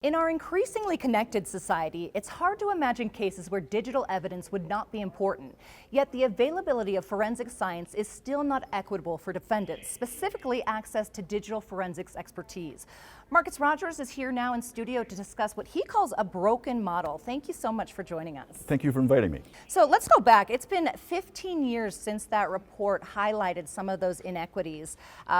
In our increasingly connected society, it's hard to imagine cases where digital evidence would not be important. Yet the availability of forensic science is still not equitable for defendants, specifically access to digital forensics expertise. Marcus Rogers is here now in studio to discuss what he calls a broken model. Thank you so much for joining us. Thank you for inviting me. So let's go back. It's been 15 years since that report highlighted some of those inequities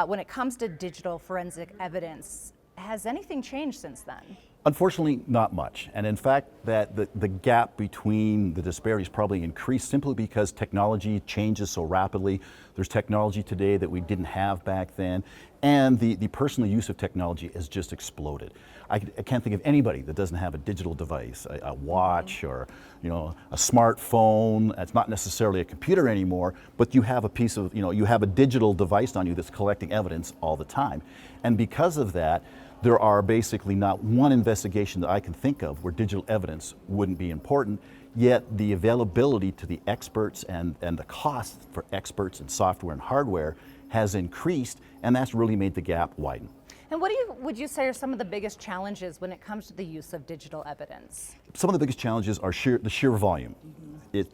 when it comes to digital forensic evidence. Has anything changed since then? Unfortunately, not much. And in fact, the gap between the disparities probably increased simply because technology changes so rapidly. There's technology today that we didn't have back then. And the personal use of technology has just exploded. I can't think of anybody that doesn't have a digital device, a watch or a smartphone. It's not necessarily a computer anymore, but you have a piece of, you have a digital device on you that's collecting evidence all the time. And because of that, there are basically not one investigation that I can think of where digital evidence wouldn't be important, yet the availability to the experts and the cost for experts in software and hardware has increased, and that's really made the gap widen. And what would you say are some of the biggest challenges when it comes to the use of digital evidence? Some of the biggest challenges are the sheer volume.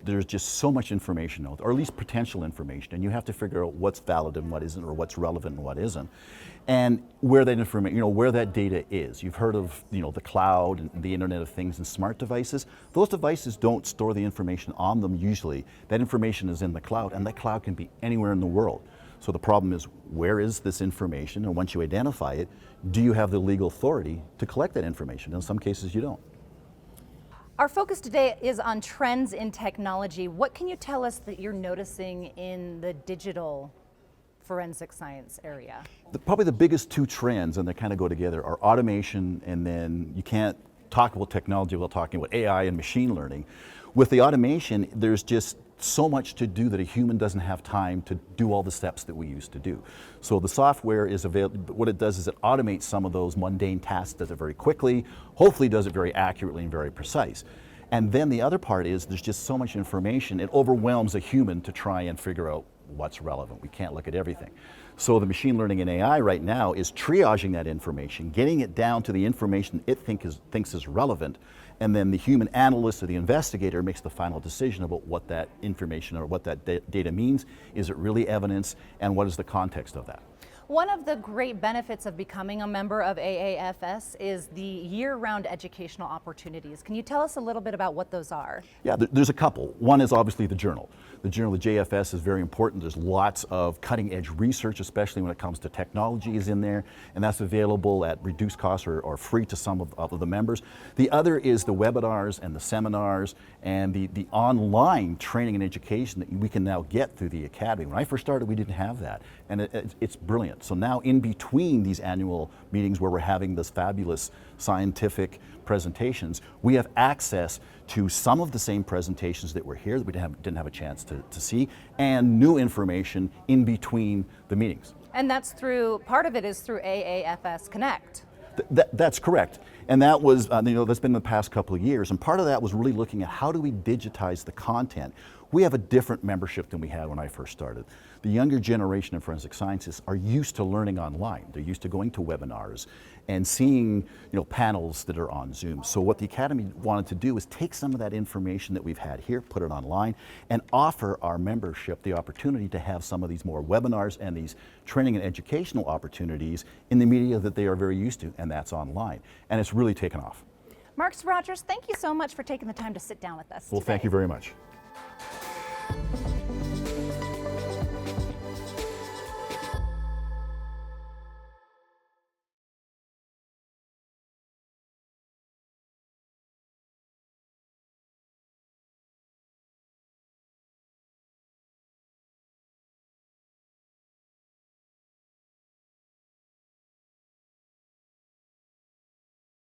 There's just so much information out there, or at least potential information, and you have to figure out what's valid and what isn't, or what's relevant and what isn't, and where that information, where that data is. You've heard of, the cloud and the Internet of Things and smart devices. Those devices don't store the information on them usually. That information is in the cloud, and that cloud can be anywhere in the world. So the problem is, where is this information? And once you identify it, do you have the legal authority to collect that information? In some cases, you don't. Our focus today is on trends in technology. What can you tell us that you're noticing in the digital forensic science area? Probably the biggest two trends, and they kind of go together, are automation, and then you can't talk about technology without talking about AI and machine learning. With the automation, there's just so much to do that a human doesn't have time to do all the steps that we used to do. So the software is available. What it does is it automates some of those mundane tasks, does it very quickly, hopefully does it very accurately and very precise. And then the other part is there's just so much information, it overwhelms a human to try and figure out what's relevant. We can't look at everything. So the machine learning and AI right now is triaging that information, getting it down to the information it thinks is relevant, and then the human analyst or the investigator makes the final decision about what that information or what that data means. Is it really evidence, and what is the context of that? One of the great benefits of becoming a member of AAFS is the year-round educational opportunities. Can you tell us a little bit about what those are? Yeah, there's a couple. One is obviously the journal. The journal, the JFS, is very important. There's lots of cutting-edge research, especially when it comes to technology, is in there, and that's available at reduced cost or free to some of the members. The other is the webinars and the seminars and the online training and education that we can now get through the Academy. When I first started, we didn't have that, and it's brilliant. So now in between these annual meetings where we're having this fabulous scientific presentations, we have access to some of the same presentations that were here that we didn't have a chance to see, and new information in between the meetings. And that's part of it is through AAFS Connect. That's correct. And that was, that's been the past couple of years. And part of that was really looking at how do we digitize the content. We have a different membership than we had when I first started. The younger generation of forensic scientists are used to learning online. They're used to going to webinars and seeing, panels that are on Zoom. So what the Academy wanted to do is take some of that information that we've had here, put it online, and offer our membership the opportunity to have some of these more webinars and these training and educational opportunities in the media that they are very used to, and that's online. And it's really taken off. Marcus Rogers, thank you so much for taking the time to sit down with us Well, today. Thank you very much.